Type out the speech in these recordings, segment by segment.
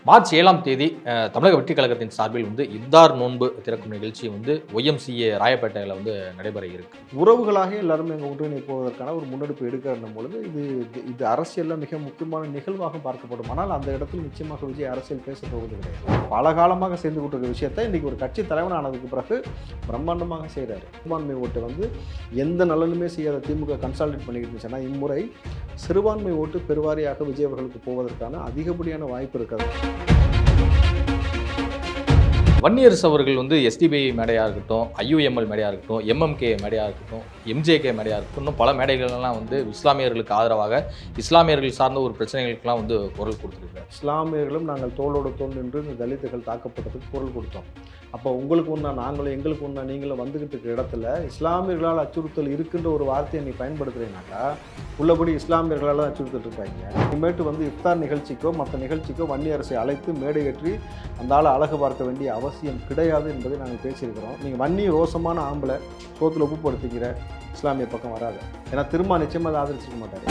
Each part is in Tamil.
மார்ச் 7ஆம் தேதி தமிழக வெற்றி கழகத்தின் சார்பில் இஃப்தார் நோன்பு திறக்கும் நிகழ்ச்சி ஒய்எம்சிஏ ராயப்பேட்டையில் நடைபெற இருக்கு. உறவுகளாக எல்லாருமே எங்கள் ஒன்றிணைப்பு போவதற்கான ஒரு முன்னெடுப்பு எடுக்கிற பொழுது இது அரசியலில் மிக முக்கியமான நிகழ்வாக பார்க்கப்படும். ஆனால் அந்த இடத்தில் நிச்சயமாக விஜய் அரசியல் பேச போவது கிடையாது. பல காலமாக சேர்ந்து கொண்டிருக்கிற விஷயத்தை இன்றைக்கி ஒரு கட்சி தலைவனானதுக்கு பிறகு பிரம்மாண்டமாக செய்கிறாரு. சிறுபான்மை ஓட்டு எந்த நலனுமே செய்யாத திமுக கன்சால்டேட் பண்ணிக்கிட்டு இருந்துச்சுன்னா இம்முறை சிறுபான்மை ஓட்டு பெருவாரியாக விஜய் அவர்களுக்கு போவதற்கான அதிகப்படியான வாய்ப்பு இருக்கிறது. வன்னியரசு அவர்கள் எஸ்டிபிஐ மேடையாக இருக்கட்டும், ஐயுஎம்எல் மேடையாக இருக்கட்டும், எம்எம்கே மேடையாக இருக்கட்டும், எம்ஜேகே மேடையாக இருக்கட்டும், இன்னும் பல மேடைகள்லாம் இஸ்லாமியர்களுக்கு ஆதரவாக இஸ்லாமியர்கள் சார்ந்த ஒரு பிரச்சனைகளுக்கெல்லாம் குரல் கொடுத்துருக்காரு. இஸ்லாமியர்களும் நாங்கள் தோளோடு தோல் நின்று இந்த தலித்துகள் தாக்கப்பட்டதுக்கு குரல் கொடுத்தோம். அப்போ உங்களுக்கு ஒன்றா நாங்களும் எங்களுக்கு ஒன்றா நீங்களும் வந்துக்கிட்டு இருக்கிற இடத்துல இஸ்லாமியர்களால் அச்சுறுத்தல் இருக்கின்ற ஒரு வார்த்தையை நீ பயன்படுத்துகிறீங்கனாக்கா உள்ளபடி இஸ்லாமியர்களால் அச்சுறுத்தல் இருக்காங்க. இனிமேட்டு இஃப்தார் நிகழ்ச்சிக்கோ மற்ற நிகழ்ச்சிக்கோ வன்னி அரசை அழைத்து மேடையேற்றி அந்த ஆளை அழகு பார்க்க வேண்டிய அவசியம் கிடையாது என்பதை நாங்கள் பேசியிருக்கிறோம். நீங்கள் வன்னி ரோசமான ஆம்பளை சோத்தில் உப்பு படுத்திக்கிற இஸ்லாமிய பக்கம் வராது. ஏன்னா திரும்ப நிச்சயமாக அதை ஆதரிச்சிக்க மாட்டார்.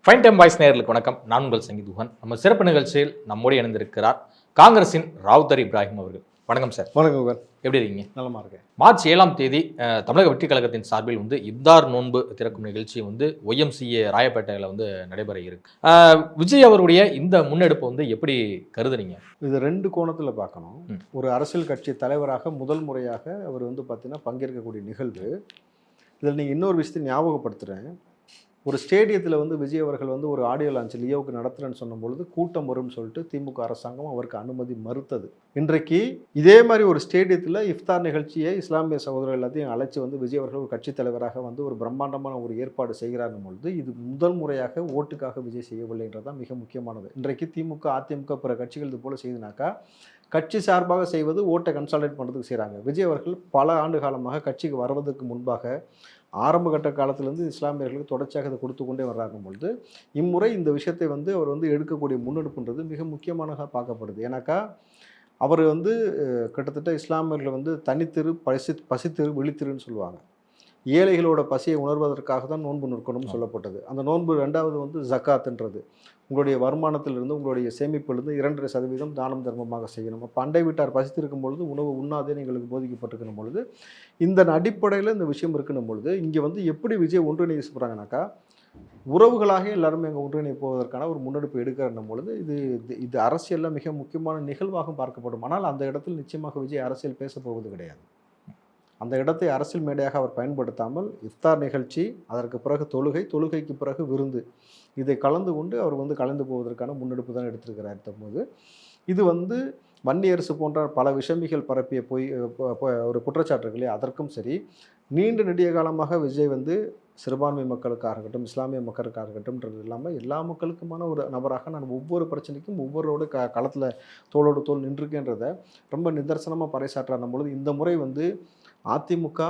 ஃபைன் டைம் வாய்ஸ் நேயர்களுக்கு வணக்கம். நான் உங்கள் சங்கீத் குஹன். நம்ம சிறப்பு நிகழ்ச்சியில் நம்மோடு இணைந்திருக்கிறார் காங்கிரசின் ராவுத்தர் இப்ராஹிம் அவர்கள். வணக்கம் சார். வணக்கம் குஹன். எப்படி இருக்கீங்க? நலமா இருக்கேன். மார்ச் 7ஆம் தேதி தமிழக வெற்றி கழகத்தின் சார்பில் இஃப்தார் நோன்பு திறக்கும் நிகழ்ச்சி ஒய்எம்சிஏ ராயப்பேட்டையில் நடைபெற இருக்கு. விஜய் அவருடைய இந்த முன்னெடுப்பை எப்படி கருதுறீங்க? இது ரெண்டு கோணத்தில் பார்க்கணும். ஒரு அரசியல் கட்சி தலைவராக முதல் முறையாக அவர் பார்த்தீங்கன்னா பங்கேற்கக்கூடிய நிகழ்வு. இதில் நீங்கள் இன்னொரு விஷயத்தை ஞாபகப்படுத்துகிறேன். ஒரு ஸ்டேடியத்தில் விஜய் அவர்கள் ஒரு ஆடியோ லான்ச் லியோவுக்கு நடத்துகிறேன்னு சொன்னபொழுது கூட்டம் வரும்னு சொல்லிட்டு திமுக அரசாங்கம் அவருக்கு அனுமதி மறுத்தது. இன்றைக்கு இதே மாதிரி ஒரு ஸ்டேடியத்தில் இஃப்தார் நிகழ்ச்சியை இஸ்லாமிய சகோதரர்கள் எல்லாத்தையும் அழைச்சி விஜய் அவர்கள் ஒரு கட்சித் தலைவராக ஒரு பிரம்மாண்டமான ஒரு ஏற்பாடு செய்கிறார்கள் பொழுது இது முதல் முறையாக ஓட்டுக்காக விஜய் செய்யவில்லைன்றதான் மிக முக்கியமானது. இன்றைக்கு திமுக அதிமுக பிற கட்சிகள் இது போல் செய்துனாக்கா கட்சி சார்பாக செய்வது ஓட்டை கன்சால்டேட் பண்ணுறதுக்கு செய்கிறாங்க. விஜய் அவர்கள் பல ஆண்டு காலமாக கட்சிக்கு வருவதற்கு முன்பாக ஆரம்ப கட்ட காலத்திலேருந்து இஸ்லாமியர்களுக்கு தொடர்ச்சியாக இதை கொடுத்து கொண்டே வர்றாகும் பொழுது இம்முறை இந்த விஷயத்தை அவர் எடுக்கக்கூடிய முன்னெடுப்புன்றது மிக முக்கியமானதாக பார்க்கப்படுது. ஏன்னாக்கா அவர் கிட்டத்தட்ட இஸ்லாமியர்கள் தனித்திரு பசித்திரு விழித்திருன்னு சொல்லுவாங்க. ஏழைகளோட பசியை உணர்வதற்காக தான் நோன்பு நிற்கணும்னு சொல்லப்பட்டது. அந்த நோன்பு ரெண்டாவது ஜக்காத்துன்றது உங்களுடைய வருமானத்திலிருந்து உங்களுடைய சேமிப்பிலிருந்து 2.5% தானம் தர்மமாக செய்யணும். அப்போ அண்டை வீட்டார் பசித்திருக்கும் பொழுது உணவு உண்ணாதே எங்களுக்கு போதிக்கப்பட்டிருக்கணும் பொழுது இந்த அடிப்படையில் இந்த விஷயம் இருக்கணும் பொழுது இங்கே எப்படி விஜய் ஒன்றிணைப்பு சொல்கிறாங்கனாக்கா உறவுகளாக எல்லாருமே எங்கள் ஒன்றிணைப்பு போவதற்கான ஒரு முன்னெடுப்பு எடுக்கிற பொழுது இது அரசியலில் மிக முக்கியமான நிகழ்வாக பார்க்கப்படும். ஆனால் அந்த இடத்தில் நிச்சயமாக விஜய் அரசியல் பேச போவது கிடையாது. அந்த இடத்தை அரசியல் மேடையாக அவர் பயன்படுத்தாமல் இஃப்தார் நிகழ்ச்சி, அதற்கு பிறகு தொழுகைக்கு பிறகு விருந்து, இதை கலந்து கொண்டு அவர் கலந்து போவதற்கான முன்னெடுப்பு தான் எடுத்திருக்கிறார். போது இது வன்னியரசு போன்ற பல விஷமிகள் பரப்பிய ஒரு குற்றச்சாட்டுகளே அதற்கும் சரி, நீண்ட நெடிய காலமாக விஜய் சிறுபான்மை மக்களுக்காக இருக்கட்டும் இஸ்லாமிய மக்களுக்காக இருக்கட்டும்ன்றது இல்லாமல் எல்லா மக்களுக்குமான ஒரு நபராக நான் ஒவ்வொரு பிரச்சனைக்கும் ஒவ்வொருவரோட களத்தில் தோளோடு தோல் நின்றுருக்கேன்றதை ரொம்ப நிதர்சனமாக பறைசாற்றான பொழுது இந்த முறை அதிமுக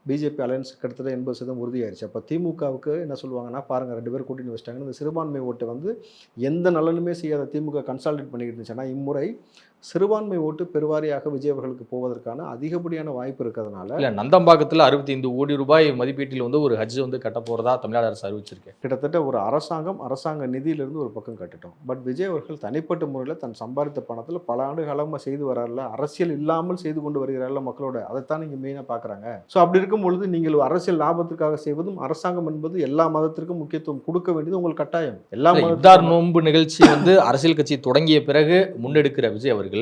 பிஜேபி அலையன்ஸ் கிட்டத்தட்ட 80% உறுதியாயிருச்சு. அப்போ திமுகவுக்கு என்ன சொல்லுவாங்கன்னா பாருங்கள் 2 பேர் கூட்டணி வச்சிட்டாங்கன்னு இந்த சிறுபான்மை ஓட்டு எந்த நலனுமே செய்யாத திமுக கன்சால்டேட் பண்ணிக்கிட்டு இருந்துச்சுன்னா இம்முறை சிறுபான்மை ஓட்டு பெருவாரியாக விஜய் அவர்களுக்கு போவதற்கான அதிகப்படியான வாய்ப்பு இருக்கிறதுனால இல்லை நந்தம்பாக்கத்தில் 65 கோடி ரூபாய் மதிப்பீட்டில் ஒரு ஹஜ் கட்ட போகிறதா தமிழ்நாடு அரசு அறிவிச்சிருக்கேன். கிட்டத்தட்ட ஒரு அரசாங்க நிதியிலிருந்து ஒரு பக்கம் கட்டுட்டோம். பட் விஜய் அவர்கள் தனிப்பட்ட முறையில் தன் சம்பாதித்த பணத்தில் பல ஆண்டு காலமாக செய்து வராருல, அரசியல் இல்லாமல் செய்து கொண்டு வருகிறார்கள் மக்களோட, அதைத்தான் நீங்கள் மெயினாக பார்க்குறாங்க. ஸோ அப்படி இருக்கும் பொழுது நீங்கள் அரசியல் லாபத்திற்காக செய்வதும் அரசாங்கம் என்பது எல்லா மதத்திற்கும் முக்கியத்துவம் கொடுக்க வேண்டியது உங்களுக்கு கட்டாயம். எல்லா இஃப்தார் நோன்பு நிகழ்ச்சி அரசியல் கட்சி தொடங்கிய பிறகு முன்னெடுக்கிற விஜய் அவர்கள்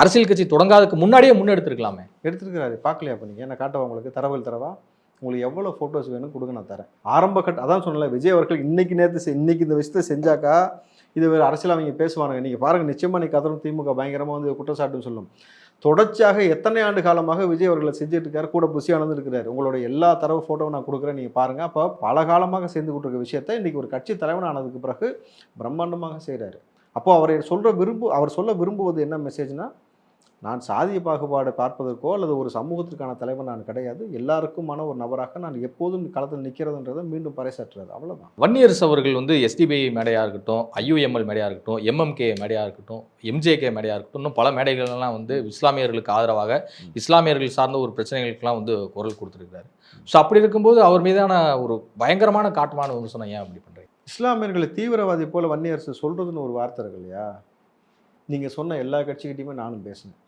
அரசியல் கட்சி தொடங்காததுக்கு முன்னாடியே முன்னெடுத்திருக்கலாமே. எடுத்திருக்கிறாரு. பார்க்கலையா? அப்போ நீங்கள் என்ன காட்டவா? உங்களுக்கு தரவா உங்களுக்கு எவ்வளோ ஃபோட்டோஸ் வேணும் கொடுங்க, நான் தரேன். ஆரம்ப கட்ட அதான் சொன்னல, விஜய் அவர்கள் இன்னைக்கு இந்த விஷயத்தை செஞ்சாக்கா இது அரசியல் அவங்க பேசுவாங்க. நீங்கள் பாருங்கள், நிச்சயமாக நீ கதறும் திமுக பயங்கரமாக குற்றச்சாட்டுன்னு சொல்லும். தொடர்ச்சியாக எத்தனை ஆண்டு காலமாக விஜய் அவர்களை செஞ்சுட்டு இருக்காரு, கூட புஷி ஆனந்துருக்கிறார். உங்களோட எல்லா தரவு ஃபோட்டோவும் நான் கொடுக்குறேன், நீங்கள் பாருங்கள். அப்போ பல காலமாக சேர்ந்து கொடுத்துருக்க விஷயத்தை இன்றைக்கி ஒரு கட்சி தலைவனானதுக்கு பிறகு பிரம்மாண்டமாக செய்கிறாரு. அப்போது அவர் சொல்ல விரும்புவது என்ன மெசேஜ்னா, நான் சாதிய பாகுபாடை பார்ப்பதற்கோ அல்லது ஒரு சமூகத்திற்கான தலைவர் நான் கிடையாது. எல்லாருக்குமான ஒரு நபராக நான் எப்போதும் களத்தில் நிற்கிறதுன்றதை மீண்டும் பறைசாற்றுறது, அவ்வளோதான். வன்னியரசு அவர்கள் வந்து எஸ்டிபிஐ மேடையாக இருக்கட்டும், ஐயுஎம்எல் மேடையாக இருக்கட்டும், எம்எம்கே மேடையாக இருக்கட்டும், எம்ஜேகே மேடையாக இருக்கட்டும், இன்னும் பல மேடைகள்லாம் வந்து இஸ்லாமியர்களுக்கு ஆதரவாக இஸ்லாமியர்கள் சார்ந்த ஒரு பிரச்சனைகளுக்கெல்லாம் வந்து குரல் கொடுத்துருக்காரு. ஸோ அப்படி இருக்கும்போது அவர் மீதான ஒரு பயங்கரமான காட்டமான விமர்சனம் ஏன் அப்படி பண்ணுறீங்க? இஸ்லாமியர்களை தீவிரவாதி போல வன்னியரசு சொல்கிறதுன்னு ஒரு வார்த்தை இருக்கு இல்லையா? நீங்கள் சொன்ன எல்லா கட்சிக்கிட்டையுமே நானும் பேசினேன்.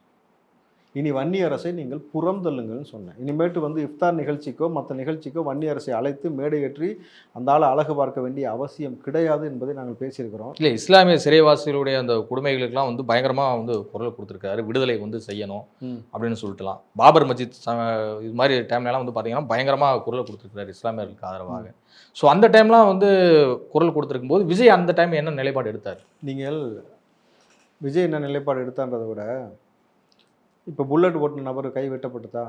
இனி வன்னியரசை நீங்கள் புறம் தள்ளுங்கள்னு சொன்னேன். இனிமேட்டு வந்து இஃப்தார் நிகழ்ச்சிக்கோ மற்ற நிகழ்ச்சிக்கோ வன்னியரசை அழைத்து மேடையேற்றி அந்த ஆளை அழகு பார்க்க வேண்டிய அவசியம் கிடையாது என்பதை நாங்கள் பேசியிருக்கிறோம். இல்லை, இஸ்லாமிய சிறைவாசிகளுடைய அந்த கொடுமைகளுக்கெல்லாம் வந்து பயங்கரமாக வந்து குரல் கொடுத்துருக்காரு. விடுதலை வந்து செய்யணும் அப்படின்னு சொல்லிட்டுலாம். பாபர் மஸ்ஜித் இது மாதிரி டைம்லலாம் வந்து பார்த்தீங்கன்னா பயங்கரமாக குரல் கொடுத்துருக்காரு இஸ்லாமியர்களுக்கு ஆதரவாக. ஸோ அந்த டைம்லாம் வந்து குரல் கொடுத்துருக்கும் போது விஜய் அந்த டைம் என்ன நிலைப்பாடு எடுத்தார்? நீங்கள் விஜய் என்ன நிலைப்பாடு எடுத்தான்றதை விட, இப்போ புல்லட் ஓட்டின நபர் கை வெட்டப்பட்டதா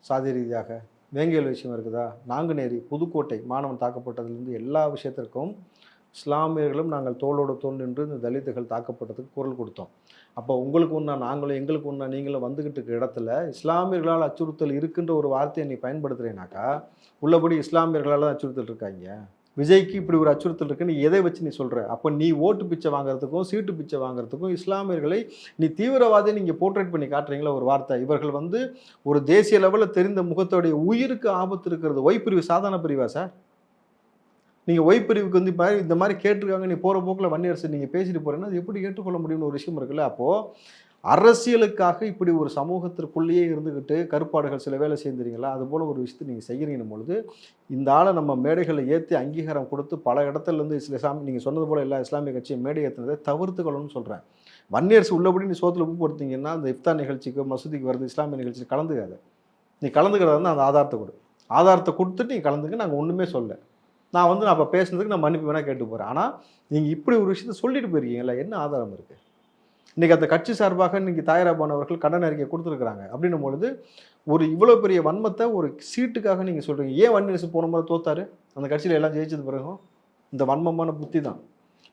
சாதி ரீதியாக, வேங்கியல் விஷயம் இருக்குதா, நாங்குநேரி, புதுக்கோட்டை மாணவன் தாக்கப்பட்டதுலேருந்து எல்லா விஷயத்திற்கும் இஸ்லாமியர்களும் நாங்கள் தோளோடு தோல் நின்று இந்த தலித்துகள் தாக்கப்பட்டதுக்கு குரல் கொடுத்தோம். அப்போ உங்களுக்கு ஒன்றா நாங்களும் எங்களுக்கு ஒன்றா நீங்களும் வந்துக்கிட்டு இருக்க இடத்துல இஸ்லாமியர்களால் அச்சுறுத்தல் இருக்குன்ற ஒரு வார்த்தையை நீ பயன்படுத்துகிறேனாக்கா உள்ளபடி இஸ்லாமியர்களால் தான் அச்சுறுத்தல் இருக்காங்க. விஜய்க்கு இப்படி ஒரு அச்சுறுத்தல் இருக்குன்னு எதை வச்சு நீ சொல்கிற? அப்போ நீ ஓட்டு பிச்சை வாங்குறதுக்கும் சீட்டு பிச்சை வாங்குறதுக்கும் இஸ்லாமியர்களை நீ தீவிரவாதி நீங்கள் போர்ட்ரேட் பண்ணி காட்டுறீங்களா ஒரு வார்த்தை. இவர்கள் வந்து ஒரு தேசிய லெவலில் தெரிந்த முகத்தோடைய உயிருக்கு ஆபத்து இருக்கிறது. ஒய் பிரிவு சாதாரண பிரிவா சார்? நீங்கள் ஒய் பிரிவுக்கு வந்து இந்த மாதிரி கேட்டிருக்காங்க, நீ போகிற போக்கில் வன்னியரசு நீங்கள் பேசிட்டு போகிறேன்னா அது எப்படி ஏற்றுக்கொள்ள முடியும்னு ஒரு விஷயம் இருக்குல்ல. அப்போது அரசியலுக்காக இப்படி ஒரு சமூகத்திற்குள்ளேயே இருந்துக்கிட்டு கருப்பாடுகள் சில வேலை செய்துறீங்களா? அதுபோல் ஒரு விஷயத்தை நீங்கள் செய்கிறீங்கன்னும் பொழுது இந்த ஆளை நம்ம மேடைகளை ஏற்றி அங்கீகாரம் கொடுத்து பல இடத்துலேருந்து இஸ்லாமி நீங்கள் சொன்னது போல் எல்லா இஸ்லாமிய கட்சியும் மேடை ஏற்றுனதை தவிர்த்துக்கணும்னு சொல்கிறேன். வன்னியரசு உள்ளபடி நீ சோத்தில் உப்பு போடுத்தீங்கன்னா அந்த இஃப்தார் நிகழ்ச்சிக்கோ மசூதிக்கு வருது இஸ்லாமிய நிகழ்ச்சி கலந்துக்காது. நீ கலந்துக்கிறதா இருந்தால் அந்த ஆதாரத்தை கொடு. ஆதாரத்தை கொடுத்துட்டு நீ கலந்துக்க, நாங்கள் ஒன்றுமே சொல்ல. நான் அப்போ பேசுனதுக்கு நான் மன்னிப்பு வேணால் கேட்டு போகிறேன். ஆனால் நீங்கள் இப்படி ஒரு விஷயத்தை சொல்லிட்டு போயிருக்கீங்களா? என்ன ஆதாரம் இருக்குது? இன்றைக்கி அந்த கட்சி சார்பாக இன்றைக்கி தாயராபான் அவர்கள் கண்டன அறிக்கை கொடுத்துருக்குறாங்க. அப்படின்னும் பொழுது ஒரு இவ்வளோ பெரிய வன்மத்தை ஒரு சீட்டுக்காக நீங்கள் சொல்கிறீங்க. ஏன் வன்னியரசு போன முறை தோத்தாரு? அந்த கட்சியில் எல்லாம் ஜெயிச்சது பிறகும் இந்த வன்மமான புத்தி தான்,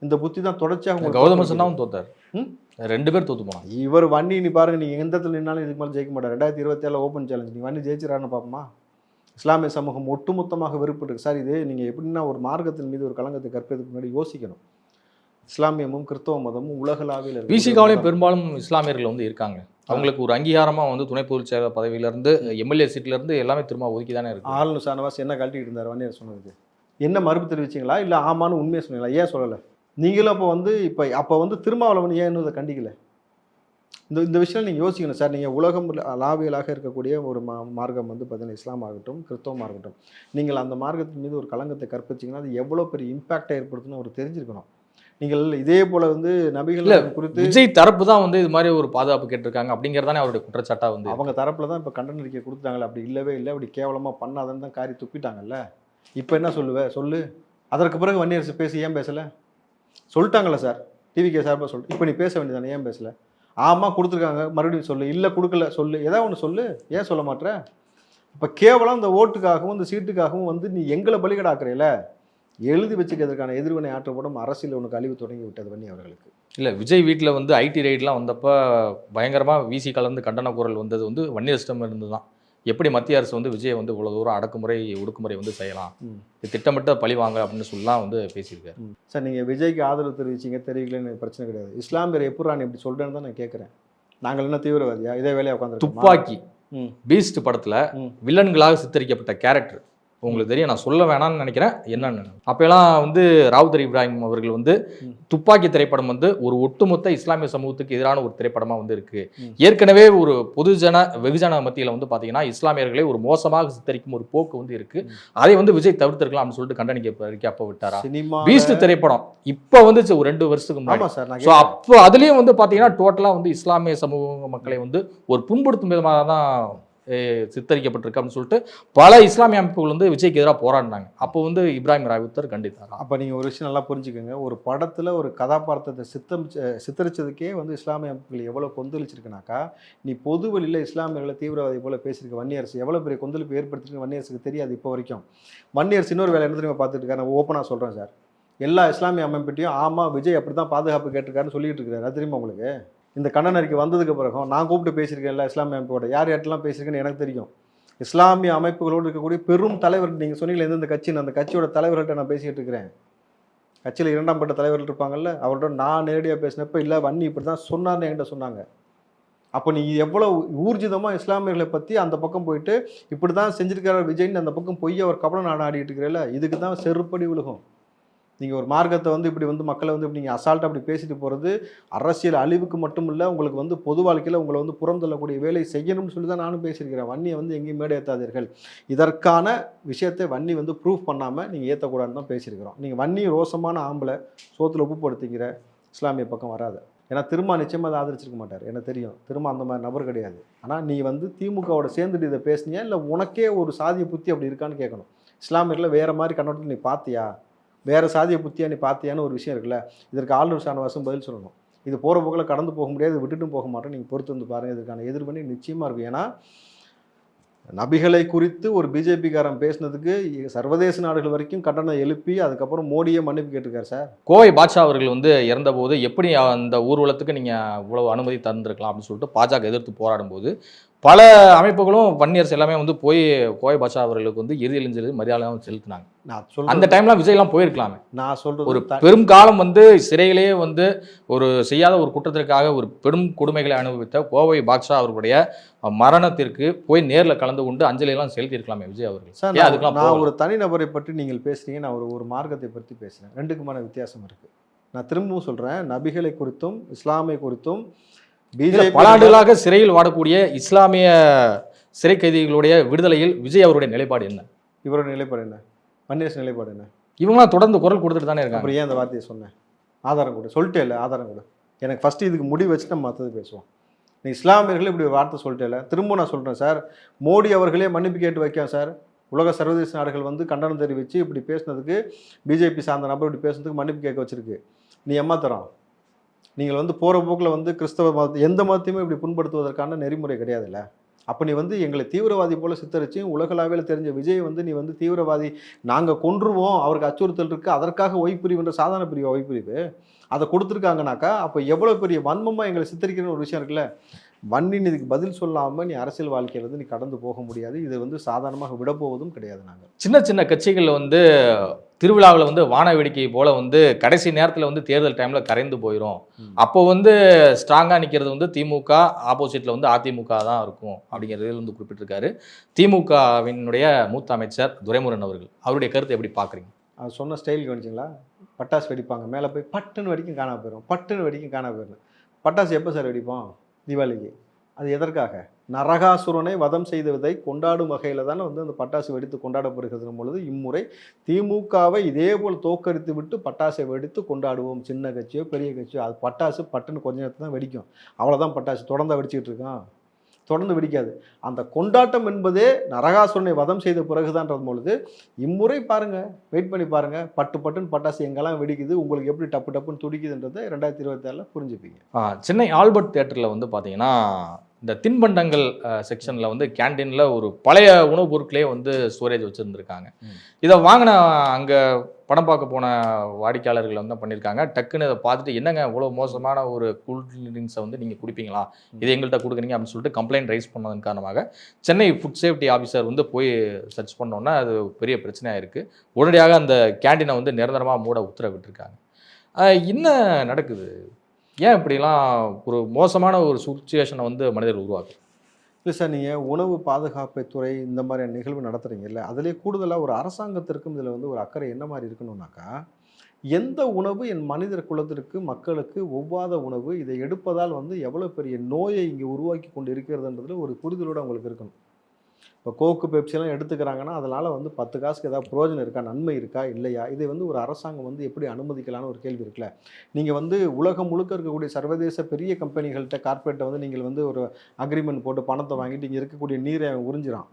இந்த புத்தி தான் தொடர்ச்சியாக. கௌதம சொன்னாவும் தோத்தார், 2 பேர் தோத்து போனாங்க. இவர் வன்னி நீ பாருங்கள், நீங்கள் எந்த இடத்துல நின்னாலும் இதுக்கு மேலே ஜெயிக்க மாட்டார். 2027 ஓப்பன் சேலஞ்ச் நீ வன்னி ஜெயிச்சிடறான்னு பார்ப்போமா? இஸ்லாமிய சமூகம் ஒட்டுமொத்தமாக வெறுப்பட்டு சார். இது நீங்கள் எப்படின்னா ஒரு மார்க்கத்தின் மீது ஒரு களங்கத்தை கற்பதற்கு முன்னாடி யோசிக்கணும். இஸ்லாமியமும் கிறிஸ்தவ மதமும் உலகளாவில் இருக்கு. விசிகாவிலையும் பெரும்பாலும் இஸ்லாமியர்கள் வந்து இருக்காங்க. அவங்களுக்கு ஒரு அங்கீகாரமாக வந்து துணை பொதுச் செயலர் பதவியிலேருந்து எம்எல்ஏ சீட்லேருந்து எல்லாமே திரும்ப ஒதுக்கி தானே இருக்கு. ஆளுநர் ஷானவாஸ் என்ன கழட்டிட்டு இருந்தார் வன்னியர் சொன்னது? என்ன மறுப்பு தெரிவிச்சிங்களா இல்லை ஆமான்னு உண்மையை சொன்னீங்களா? ஏன் சொல்லலை நீங்களும்? அப்போ வந்து திருமாவளவன் ஏன் இன்னும் இதை கண்டிக்கலை? இந்த விஷயம் நீங்கள் யோசிக்கணும் சார். நீங்கள் உலகம் லாவியலாக இருக்கக்கூடிய ஒரு மார்க்கம் வந்து பார்த்தீங்கன்னா இஸ்லாம் ஆகட்டும் கிறிஸ்தவமாக இருக்கட்டும், நீங்கள் அந்த மார்க்கத்தின் மீது ஒரு களங்கத்தை கற்பிச்சிங்கன்னா அது எவ்வளோ பெரிய இம்பாக்டை ஏற்படுத்துன்னு அவர் தெரிஞ்சிருக்கணும். நீங்கள் இதே போல் வந்து நபிகள் குறித்து விஜய் தரப்பு தான் வந்து இது மாதிரி ஒரு பாதுகாப்பு கேட்டிருக்காங்க அப்படிங்கிறதானே அவருடைய குற்றச்சாட்டாக வந்து அவங்க தரப்பில் தான் இப்போ கண்டன அறிக்கை கொடுத்தாங்களே. அப்படி இல்லவே இல்லை, அப்படி கேவலமாக பண்ணாதன்னு தான் காரி துப்பிட்டாங்கல்ல. இப்போ என்ன சொல்லு. அதற்கு பிறகு வன்னியரசு பேசி ஏன் பேசலை? சொல்லிட்டாங்களே சார், டிவிகே சார்பாக சொல்லிட்டு. இப்போ நீ பேச வேண்டியதானே, ஏன் பேசலை? ஆமாம் கொடுத்துருக்காங்க, மறுபடியும் சொல்லு. இல்லை கொடுக்கல சொல்லு, ஏதாவது ஒன்று சொல்லு. ஏன் சொல்ல மாட்டேற? இப்போ கேவலம் இந்த ஓட்டுக்காகவும் இந்த சீட்டுக்காகவும் வந்து நீ எங்களை பலிகடாக்குறீல, எழுதி வச்சுக்கிறதுக்கான எதிர்வினை ஆற்றப்படும் அரசியல் உனக்கு அழிவு தொடங்கி விட்டது வன்னி அவர்களுக்கு. இல்லை, விஜய் வீட்டில் வந்து ஐடி ரைட்லாம் வந்தப்போ பயங்கரமாக வீசி கலந்து கண்டன குரல் வந்தது வந்து வன்னியரசிடம் இருந்து தான். எப்படி மத்திய அரசு வந்து விஜய் வந்து இவ்வளோ தூரம் அடக்குமுறை ஒடுக்குமுறை வந்து செய்யலாம், திட்டமிட்ட பழி வாங்க அப்படின்னு சொல்லலாம் வந்து பேசியிருக்காரு. சார் நீங்கள் விஜய்க்கு ஆதரவு தெரிவிக்கலன்னு பிரச்சனை கிடையாது. இஸ்லாமியர் எப்படி நான் இப்படி சொல்கிறேன்னு தான் நான் கேட்குறேன். நாங்கள் என்ன தீவிரவாதியா? இதே வேலையை உட்காந்து துப்பாக்கி பீஸ்ட் படத்தில் வில்லன்களாக சித்தரிக்கப்பட்ட கேரக்டர் உங்களுக்கு தெரியும், நான் சொல்ல வேணாம்னு நினைக்கிறேன். என்னன்னு அப்போலாம் வந்து ராவுத்தர் இப்ராஹிம் அவர்கள் வந்து துப்பாக்கி திரைப்படம் வந்து ஒரு ஒட்டுமொத்த இஸ்லாமிய சமூகத்துக்கு எதிரான ஒரு திரைப்படமாக வந்து இருக்கு. ஏற்கனவே ஒரு வெகுஜன மத்தியில் வந்து பார்த்தீங்கன்னா இஸ்லாமியர்களை ஒரு மோசமாக சித்தரிக்கும் ஒரு போக்கு வந்து இருக்கு. அதை வந்து விஜய் தவிர்த்திருக்கலாம் அப்படின்னு சொல்லிட்டு கண்டனிக்க அப்போ விட்டாரா? பீஸ்ட் திரைப்படம் இப்போ வந்து ஒரு 2 வருஷத்துக்கு முன்னாடி. அப்போ அதுலேயும் வந்து பார்த்தீங்கன்னா டோட்டலாக வந்து இஸ்லாமிய சமூக மக்களை வந்து ஒரு புண்படுத்தும் விதமாக தான் சித்தரிக்கப்பட்டிருக்கு அப்படின்னு சொல்லிட்டு பல இஸ்லாமிய அமைப்புகள் வந்து விஜய்க்கு எதிராக போராடினாங்க. அப்போ வந்து இப்ராஹிம் ராவுத்தர் கண்டித்தார். அப்போ நீங்கள் ஒரு விஷயம் நல்லா புரிஞ்சுக்கோங்க. ஒரு படத்தில் ஒரு கதாபாத்திரத்தை சித்தரிச்சதுக்கே வந்து இஸ்லாமிய அமைப்புகள் எவ்வளோ கொந்தளிச்சிருக்குனாக்கா, நீ பொது வழியில் இஸ்லாமியர்களை தீவிரவாதி போல பேசியிருக்க வன்னியரசு எவ்வளோ பெரிய கொந்தளிப்பு ஏற்படுத்திருக்கு வன்னியரசுக்கு தெரியாது இப்போ வரைக்கும். வன்னியரசு இன்னொரு வேலை என்ன தெரியுமா பார்த்துட்டு இருக்காரு? நான் ஓப்பனாக சொல்கிறேன் சார், எல்லா இஸ்லாமிய அமைப்பிட்டையும் ஆமாம் விஜய் அப்படி தான் பாதுகாப்பு கேட்டிருக்காருன்னு சொல்லிட்டு இருக்காரு. அது தெரியுமா உங்களுக்கு? இந்த கண்டன அறிக்கை வந்ததுக்கு பிறகும் நான் கூப்பிட்டு பேசியிருக்கேன்ல இஸ்லாமிய அமைப்போட யார் யார்ட்டெல்லாம் பேசியிருக்கேன்னு எனக்கு தெரியும். இஸ்லாமிய அமைப்புகளோடு இருக்கக்கூடிய பெரும் தலைவர் நீங்கள் சொன்னீங்களே எந்தெந்த கட்சின்னு, அந்த கட்சியோட தலைவர்கள்ட்ட நான் பேசிக்கிட்டு இருக்கிறேன். கட்சியில் 2ஆம் பட்ட தலைவர்கள் இருப்பாங்கல்ல, அவர்கிட்ட நான் நேரடியாக பேசினப்ப இல்லை வன்னி இப்படி தான் சொன்னார்னு என்கிட்ட சொன்னாங்க. அப்போ நீ எவ்வளோ ஊர்ஜிதமாக இஸ்லாமியர்களை பற்றி அந்த பக்கம் போயிட்டு இப்படி தான் செஞ்சிருக்காரு விஜய்னு அந்த பக்கம் போய் அவர் கபலம் நாடாடிட்டு இருக்கிறேன்ல, இதுக்கு தான் செருப்படி விழுகும். நீங்கள் ஒரு மார்க்கத்தை வந்து இப்படி வந்து மக்களை வந்து இப்படி நீங்கள் அசால்ட்டாக அப்படி பேசிட்டு போகிறது அரசியல் அழிவுக்கு மட்டும் இல்லை, உங்களுக்கு வந்து பொது வாழ்க்கையில் உங்களை வந்து புறம் தள்ளக்கூடிய வேலை செய்யணும்னு சொல்லி தான் நானும் பேசியிருக்கிறேன். வன்னியை வந்து எங்கேயும் மேடை ஏற்றாதீர்கள், இதற்கான விஷயத்தை வன்னி வந்து ப்ரூஃப் பண்ணாமல் நீங்கள் ஏற்றக்கூடாதுன்னு தான் பேசியிருக்கிறோம். நீங்கள் வன்னி ரோசமான ஆம்பளை சோத்தில் உப்பு படுத்திக்கிற இஸ்லாமிய பக்கம் வராது. ஏன்னா திரும்ப நிச்சயமாக அதை ஆதரிச்சிருக்க மாட்டார், எனக்கு தெரியும். திரும்ப அந்த மாதிரி நபர் கிடையாது. ஆனால் நீ வந்து திமுகவோட சேர்ந்துட்டு இதை பேசுனியா இல்லை உனக்கே ஒரு சாதிய புத்தி அப்படி இருக்கான்னு கேட்கணும். இஸ்லாமியர்களை வேறு மாதிரி கண்ணோட்டத்தில் நீ பார்த்தியா, வேறு சாதிய புத்தியா நீ பார்த்தியான்னு ஒரு விஷயம் இருக்குல்ல, இதற்கு ஆளுநர் ஷானவாஸும் பதில் சொல்லணும். இது போகிற போக்கில் கடந்து போக முடியாது, விட்டுட்டும் போக மாட்டோம், நீங்கள் பொறுத்து வந்து பாருங்கள், இதற்கான எதிர்ப்பணி நிச்சயமாக இருக்கும். ஏன்னா நபிகளை குறித்து ஒரு பிஜேபிக்காரன் பேசினதுக்கு சர்வதேச நாடுகள் வரைக்கும் கண்டனம் எழுப்பி அதுக்கப்புறம் மோடியே மன்னிப்பு கேட்டிருக்காரு சார். கோவை பாட்ஷா அவர்கள் வந்து இறந்தபோது எப்படி அந்த ஊர்வலத்துக்கு நீங்கள் இவ்வளவு அனுமதி தந்திருக்கலாம் அப்படின்னு சொல்லிட்டு பாஜக எதிர்த்து போராடும்போது பல அமைப்புகளும் வன்னியர்ஸ் எல்லாமே வந்து போய் கோவை பாட்ஷா அவர்களுக்கு வந்து இறுதியெழுஞ்சலி மரியாதையும் செலுத்தினாங்க. அந்த டைம்லாம் விஜய்லாம் போயிருக்கலாமே. நான் சொல்றது ஒரு பெரும் காலம் வந்து சிறையிலேயே வந்து ஒரு செய்யாத ஒரு குற்றத்திற்காக ஒரு பெரும் கொடுமைகளை அனுபவித்த கோவை பாட்ஷா அவர்களுடைய மரணத்திற்கு போய் நேரில் கலந்து கொண்டு அஞ்சலி எல்லாம் செலுத்தியிருக்கலாமே விஜய் அவர்கள். நான் ஒரு தனிநபரை பற்றி நீங்கள் பேசுறீங்க, நான் ஒரு மார்க்கத்தை பற்றி பேசுறேன். ரெண்டுக்குமான வித்தியாசம் இருக்கு. நான் திரும்பவும் சொல்றேன், நபிகளை குறித்தும் இஸ்லாமை குறித்தும் பல ஆண்டுகளாக சிறையில் வாடக்கூடிய இஸ்லாமிய சிறை கைதிகளுடைய விடுதலையில் விஜய் அவருடைய நிலைப்பாடு என்ன? இவரோட நிலைப்பாடு என்ன? வன்னியர்ஸ் நிலைப்பாடு என்ன? இவங்களாம் தொடர்ந்து குரல் கொடுத்துட்டு தானே இருக்காங்க. அப்புறம் ஏன் அந்த வார்த்தையை சொன்னேன்? ஆதாரம் கொடு. சொல்லிட்டே இல்லை, ஆதாரம் கொடு. எனக்கு ஃபஸ்ட்டு இதுக்கு முடிவு வச்சு நம்ம மற்றது பேசுவோம். நீ இஸ்லாமியர்கள் இப்படி ஒரு வார்த்தை சொல்லிட்டே இல்லை. திரும்ப நான் சொல்கிறேன் சார், மோடி அவர்களே மன்னிப்பு கேட்டு வைக்கேன் சார். உலக சர்வதேச நாடுகள் வந்து கண்டனம் தெரிவித்து இப்படி பேசுனதுக்கு, பிஜேபி சார்ந்த நபர் இப்படி பேசுனதுக்கு மன்னிப்பு கேட்க வச்சிருக்கு. நீ ஏமாத்துறோம். நீங்கள் வந்து போகிற போக்கில் வந்து கிறிஸ்தவ மதத்தை எந்த மதத்தையுமே இப்படி புண்படுத்துவதற்கான நெறிமுறை கிடையாதுல்ல. அப்போ நீ வந்து எங்களை தீவிரவாதி போல் சித்தரிச்சு உலகளாவில் தெரிஞ்ச விஜய் வந்து நீ வந்து தீவிரவாதி, நாங்கள் கொன்றுவோம், அவருக்கு அச்சுறுத்தல் இருக்குது, அதற்காக ஒய்பிரிவுன்ற சாதாரண பிரிவு ஒய்பிரிவு அதை கொடுத்துருக்காங்கனாக்கா அப்போ எவ்வளோ பெரிய வன்மமாக எங்களை சித்தரிக்கிறன்னு ஒரு விஷயம் இருக்குல்ல. வன்னின் இதுக்கு பதில் சொல்லாமல் நீ அரசியல் வாழ்க்கையில் வந்து நீ கடந்து போக முடியாது. இதை வந்து சாதாரணமாக விடப்போவதும் கிடையாது. நாங்கள் சின்ன சின்ன கட்சிகள் வந்து திருவிழாவில் வந்து வான வேடிக்கை போல் வந்து கடைசி நேரத்தில் வந்து தேர்தல் டைமில் கரைந்து போயிடும். அப்போ வந்து ஸ்ட்ராங்காக நிற்கிறது வந்து திமுக, ஆப்போசிட்டில் வந்து அதிமுக தான் இருக்கும் அப்படிங்கிறதில் வந்து குறிப்பிட்டிருக்காரு. திமுகவினுடைய மூத்த அமைச்சர் துரைமுருகன் அவர்கள், அவருடைய கருத்தை எப்படி பார்க்குறீங்க? அவர் சொன்ன ஸ்டைல் கவனிச்சிங்களா? பட்டாசு வெடிப்பாங்க, மேலே போய் பட்டுன்னு வெடிக்கும் காணா போயிடும், பட்டுன்னு வெடிக்கும் காணா போயிடும். பட்டாசு எப்போ சார் வெடிப்போம்? தீபாவளிக்கு. அது எதற்காக? நரகாசுரனை வதம் செய்ததை கொண்டாடும் வகையில் தானே வந்து அந்த பட்டாசு வெடித்து கொண்டாடப்படுகிறது பொழுது இம்முறை திமுகவை இதே போல் தோக்கடித்து விட்டு பட்டாசை வெடித்து கொண்டாடுவோம். சின்ன கட்சியோ பெரிய கட்சியோ அது பட்டாசு பட்டுன்னு கொஞ்ச நேரத்தில் தான் வெடிக்கும், அவ்வளோதான். பட்டாசு தொடர்ந்து வெடிச்சிக்கிட்டு இருக்கான், தொடர்ந்து வெடிக்காது. அந்த கொண்டாட்டம் என்பதே நரகாசுரனை வதம் செய்த பிறகுதான்றது பொழுது இம்முறை பாருங்கள், வெயிட் பண்ணி பாருங்கள், பட்டு பட்டுன்னு பட்டாசு எங்கெல்லாம் வெடிக்குது, உங்களுக்கு எப்படி டப்பு டப்புன்னு துடிக்குதுன்றதை 2024 புரிஞ்சுப்பீங்க. சென்னை ஆல்பர்ட் தியேட்டரில் வந்து பார்த்தீங்கன்னா இந்த தின்பண்டங்கள் செக்ஷனில் வந்து கேன்டீனில் ஒரு பழைய உணவுப் பொருட்களே வந்து ஸ்டோரேஜ் வச்சுருந்துருக்காங்க. இதை வாங்கின அங்கே படம் பார்க்க போன வாடிக்கையாளர்கள் வந்து பண்ணியிருக்காங்க. டக்குன்னு இதை பார்த்துட்டு என்னங்க இவ்வளோ மோசமான ஒரு கூல் ட்ரிங்க்ஸை வந்து நீங்கள் குடிப்பீங்களா, இது எங்கள்கிட்ட கொடுக்குறீங்க அப்படின்னு சொல்லிட்டு கம்ப்ளைண்ட் ரைஸ் பண்ணதன் காரணமாக சென்னை ஃபுட் சேஃப்டி ஆஃபீஸர் வந்து போய் சர்ச் பண்ணோன்னா அது பெரிய பிரச்சனையாக இருக்குது. உடனடியாக அந்த கேன்டீனை வந்து நிரந்தரமாக மூட உத்தரவிட்டிருக்காங்க. என்ன நடக்குது? ஏன் இப்படிலாம் ஒரு மோசமான ஒரு சுச்சுவேஷனை வந்து மனிதர்கள் உருவாக்கு? இல்லை சார், நீங்கள் உணவு பாதுகாப்பு துறை இந்த மாதிரியான நிகழ்வு நடத்துகிறீங்கல்ல, அதிலே கூடுதலாக ஒரு அரசாங்கத்திற்கும் இதில் வந்து ஒரு அக்கறை என்ன மாதிரி இருக்கணும்னாக்கா, எந்த உணவு என் மனிதர் குலத்திற்கு மக்களுக்கு ஒவ்வாத உணவு, இதை எடுப்பதால் வந்து எவ்வளோ பெரிய நோயை இங்கே உருவாக்கி கொண்டு இருக்கிறதுன்றதுல ஒரு புரிதலோடு அவங்களுக்கு இருக்கணும். இப்போ கோக்கு பெப்சிலாம் எடுத்துக்கிறாங்கன்னா அதனால் வந்து 10 காசுக்கு ஏதாவது பிரயோஜனம் இருக்கா, நன்மை இருக்கா இல்லையா, இதை வந்து ஒரு அரசாங்கம் வந்து எப்படி அனுமதிக்கலான்னு ஒரு கேள்வி இருக்குல்ல. நீங்கள் வந்து உலகம் முழுக்க இருக்கக்கூடிய சர்வதேச பெரிய கம்பெனிகள்கிட்ட கார்பரேட்டை வந்து நீங்கள் வந்து ஒரு அக்ரிமெண்ட் போட்டு பணத்தை வாங்கிட்டு இங்கே இருக்கக்கூடிய நீரை உறிஞ்சிறான்,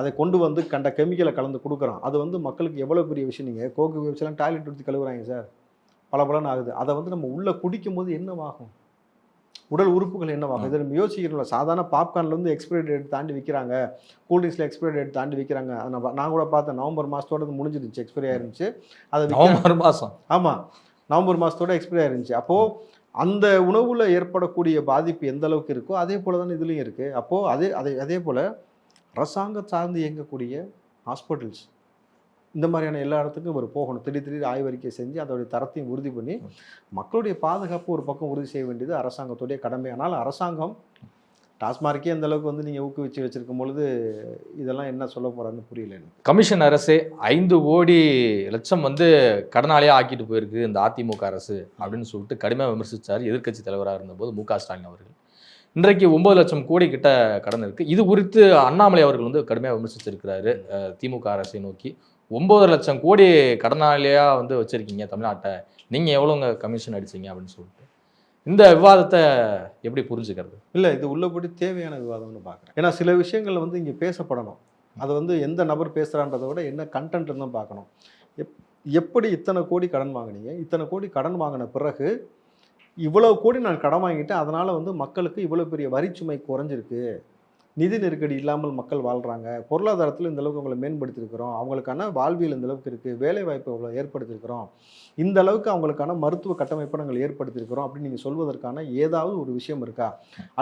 அதை கொண்டு வந்து கண்ட கெமிக்கலை கலந்து கொடுக்குறான். அது வந்து மக்களுக்கு எவ்வளோ பெரிய விஷயம். நீங்கள் கோக்கு பெப்சிலாம் டாய்லெட் ஊற்றி கழுவுறாங்க சார், பலன்னு ஆகுது. அதை வந்து நம்ம உள்ளே குடிக்கும் போது என்னவாகும், உடல் உறுப்புகள் என்னவாகும், இதை நம்ம யோசிக்கிறோம்ல. சாதாரண பாப்கார்ன்லேருந்து எக்ஸ்பைரி டேட் தாண்டி விற்கிறாங்க, கூல்ட்ரிங்க்ஸில் எக்ஸ்பைரி டேட் தாண்டி விற்கிறாங்க. நான் கூட பார்த்தேன், நவம்பர் மாதத்தோட முடிஞ்சிருந்துச்சு, எக்ஸ்பைரி ஆயிருந்துச்சு. அது நவம்பர் மாதம், ஆமாம் நவம்பர் மாதத்தோட எக்ஸ்பைரி ஆயிருந்துச்சு. அப்போது அந்த உணவுல ஏற்படக்கூடிய பாதிப்பு எந்த அளவுக்கு இருக்கோ அதே போல தான் இதுலேயும் இருக்குது. அப்போது அதே போல் அரசாங்கம் சார்ந்து இயங்கக்கூடிய ஹாஸ்பிட்டல்ஸ் இந்த மாதிரியான எல்லா இடத்துக்கும் இவர் போகணும். திடீர் ஆய்வறிக்கை செஞ்சு அதோடைய தரத்தையும் உறுதி பண்ணி மக்களுடைய பாதுகாப்பு ஒரு பக்கம் உறுதி செய்ய வேண்டியது அரசாங்கத்துடைய கடமை. ஆனால் அரசாங்கம் டாஸ்மார்க்கே அந்த அளவுக்கு வந்து நீங்கள் ஊக்குவிச்சு வச்சிருக்கும் பொழுது இதெல்லாம் என்ன சொல்ல போகிறான்னு புரியல எனக்கு. கமிஷன் அரசே 5 கோடி லட்சம் வந்து கடனாலேயே ஆக்கிட்டு போயிருக்கு இந்த அதிமுக அரசு அப்படின்னு சொல்லிட்டு கடுமையாக விமர்சித்தார் எதிர்க்கட்சி தலைவராக இருந்தபோது மு க ஸ்டாலின் அவர்கள். இன்றைக்கு 9 லட்சம் கோடி கிட்ட கடன் இருக்குது. இது குறித்து அண்ணாமலை அவர்கள் வந்து கடுமையாக விமர்சிச்சிருக்கிறாரு திமுக அரசை நோக்கி. 9 லட்சம் கோடி கடனாளியா வந்து வச்சிருக்கீங்க தமிழ்நாட்டை, நீங்கள் எவ்வளோங்க கமிஷன் அடிச்சிங்க அப்படின்னு சொல்லிட்டு இந்த விவாதத்தை எப்படி புரிஞ்சுக்கிறது? இல்லை, இது உள்ளபடி தேவையான விவாதம்னு பார்க்குறேன். ஏன்னா சில விஷயங்கள் வந்து இங்கே பேசப்படணும். அது வந்து எந்த நபர் பேசுகிறான்றதை விட என்ன கண்டென்ட்னு தான் பார்க்கணும். எப்படி இத்தனை கோடி கடன் வாங்கினீங்க, இத்தனை கோடி கடன் வாங்கின பிறகு இவ்வளோ கோடி நான் கடன் வாங்கிட்டேன், அதனால் வந்து மக்களுக்கு இவ்வளோ பெரிய வரிச்சுமை குறைஞ்சிருக்கு, நிதி நெருக்கடி இல்லாமல் மக்கள் வாழ்கிறாங்க, பொருளாதாரத்தில் இந்த அளவுக்கு அவங்களை மேம்படுத்தியிருக்கிறோம், அவங்களுக்கான வாழ்வியல் இந்த அளவுக்கு இருக்குது, வேலை வாய்ப்பு அவ்வளோ ஏற்படுத்தியிருக்கிறோம், இந்த அளவுக்கு அவங்களுக்கான மருத்துவ கட்டமைப்பை நாங்கள் ஏற்படுத்தியிருக்கிறோம் அப்படின்னு நீங்கள் சொல்வதற்கான ஏதாவது ஒரு விஷயம் இருக்கா?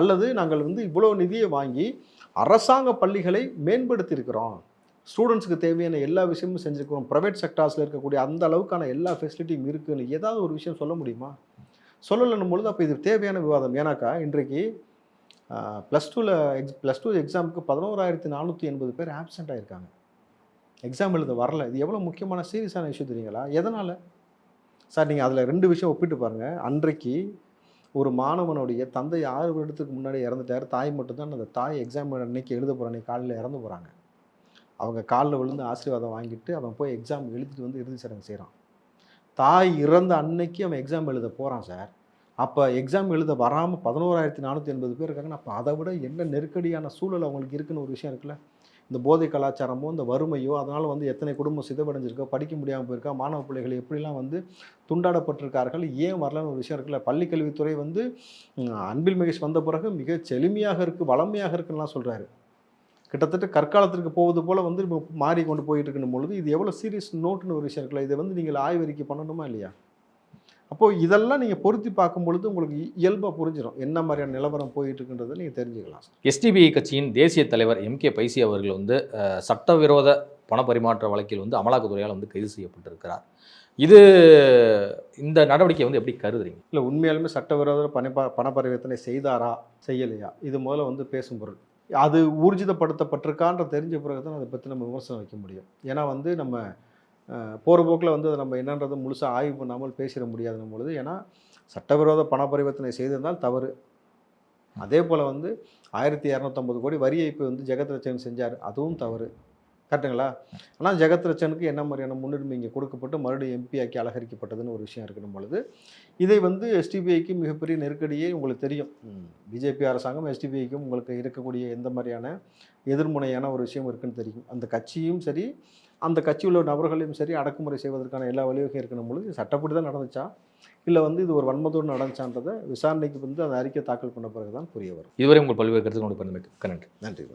அல்லது நாங்கள் வந்து இவ்வளோ நிதியை வாங்கி அரசாங்க பள்ளிகளை மேம்படுத்தியிருக்கிறோம், ஸ்டூடெண்ட்ஸுக்கு தேவையான எல்லா விஷயமும் செஞ்சுருக்கிறோம், ப்ரைவேட் செக்டார்ஸில் இருக்கக்கூடிய அந்த அளவுக்கான எல்லா ஃபெசிலிட்டியும் இருக்குதுன்னு ஏதாவது ஒரு விஷயம் சொல்ல முடியுமா? சொல்லலைன்னும் பொழுது அப்போ இது தேவையான விவாதம். ஏன்னாக்கா இன்றைக்கு +2 எக்ஸாமுக்கு 11,480 பேர் ஆப்சென்ட் ஆகியிருக்காங்க, எக்ஸாம் எழுத வரல. இது எவ்வளோ முக்கியமான சீரியஸான இஷ்யூ தெரியுங்களா? எதனால் சார்? நீங்கள் அதில் 2 விஷயம் ஒப்பிட்டு பாருங்கள். அன்றைக்கு ஒரு மாணவனுடைய தந்தை 6 வருடத்துக்கு முன்னாடி இறந்துட்டார், தாய் மட்டும்தான். அந்த தாய் எக்ஸாம் அன்னைக்கு எழுத போகிற அன்றைக்கி காலையில் இறந்து போகிறாங்க. அவங்க காலில் விழுந்து ஆசீர்வாதம் வாங்கிட்டு அவன் போய் எக்ஸாம் எழுதிட்டு வந்து இறுதி சடங்கு செய்கிறான். தாய் இறந்த அன்னைக்கு அவன் எக்ஸாம் எழுத போகிறான் சார். அப்போ எக்ஸாம் எழுத வராமல் 11,480 பேர் இருக்காங்கன்னா அப்போ அதை விட என்ன நெருக்கடியான சூழல் அவங்களுக்கு இருக்குன்னு ஒரு விஷயம் இருக்குல்ல. இந்த போதை கலாச்சாரமோ இந்த வறுமையோ அதனால் வந்து எத்தனை குடும்பம் சிதைவடைஞ்சிருக்கோ, படிக்க முடியாமல் போயிருக்கா, மாணவ பிள்ளைகள் எப்படிலாம் வந்து துண்டாடப்பட்டிருக்கார்கள், ஏன் வரலான்னு ஒரு விஷயம் இருக்குல்ல. பள்ளிக்கல்வித்துறை வந்து அன்பில் மகேஷ் வந்த பிறகு மிக செழுமையாக இருக்குது, வளமையாக இருக்குன்னுலாம் சொல்கிறாரு. கிட்டத்தட்ட கற்காலத்திற்கு போவது போல் வந்து மாறி கொண்டு போயிட்டு இருக்கணும் பொழுது இது எவ்வளோ சீரியஸ் நோட்டுன்னு ஒரு விஷயம் இருக்குல்ல. இதை வந்து நீங்கள் ஆய்வறிக்கை பண்ணணுமா இல்லையா? அப்போது இதெல்லாம் நீங்கள் பொருத்தி பார்க்கும் பொழுது உங்களுக்கு இயல்பாக புரிஞ்சிடும் என்ன மாதிரியான நிலவரம் போயிட்டு இருக்குன்றதை நீங்கள் தெரிஞ்சுக்கலாம். எஸ்டிபிஐ கட்சியின் தேசிய தலைவர் எம்.கே. பைசி அவர்கள் வந்து சட்டவிரோத பணப்பரிமாற்ற வழக்கில் வந்து அமலாக்கத்துறையால் வந்து கைது செய்யப்பட்டிருக்கிறார். இது இந்த நடவடிக்கை வந்து எப்படி கருதுறீங்க? இல்லை, உண்மையாலுமே சட்டவிரோத பணப்பரிவர்த்தனை செய்தாரா செய்யலையா இது முதல்ல வந்து பேசும் பொருள். அது ஊர்ஜிதப்படுத்தப்பட்டிருக்கான்ற தெரிஞ்ச பிறகு தான் அதை பற்றி நம்ம விமர்சனம் வைக்க முடியும். ஏன்னா வந்து நம்ம போகிற போக்கில் வந்து அதை நம்ம என்னன்றதை முழுசாக ஆய்வு பண்ணாமல் பேசிட முடியாதுன்னும் பொழுது, ஏன்னா சட்டவிரோத பண பரிவர்த்தனை செய்திருந்தால் தவறு. அதே போல் வந்து 1,250 கோடி வரி ஏய்ப்பு வந்து ஜெகத் ரட்சன் செஞ்சார், அதுவும் தவறு. கரெக்டுங்களா? ஆனால் ஜெகத் ரட்சனுக்கு என்ன மாதிரியான முன்னுரிமை இங்கே கொடுக்கப்பட்டு மறுபடியும் எம்பி ஆக்கி அலங்கரிக்கப்பட்டதுன்னு ஒரு விஷயம் இருக்கணும் பொழுது, இதை வந்து எஸ்டிபிஐக்கு மிகப்பெரிய நெருக்கடியே உங்களுக்கு தெரியும். பிஜேபி அரசாங்கம் எஸ்டிபிஐக்கும் உங்களுக்கு இருக்கக்கூடிய எந்த மாதிரியான எதிர்முனையான ஒரு விஷயம் இருக்குன்னு தெரியும். அந்த கட்சியும் சரி, அந்த கட்சியில் உள்ள நபர்களையும் சரி அடக்குமுறை செய்வதற்கான எல்லா வழிவகையும் இருக்கணும் பொழுது சட்டப்படி தான் நடந்துச்சா இல்லை வந்து இது ஒரு வன்மத்தோடு நடந்துச்சான்றதை விசாரணைக்கு வந்து அந்த அறிக்கை தாக்கல் பண்ண பிறகு தான் புரிய வரும். இதுவரை உங்கள் பல்வேறு கருத்துக்களோடு நன்றி. நன்றி.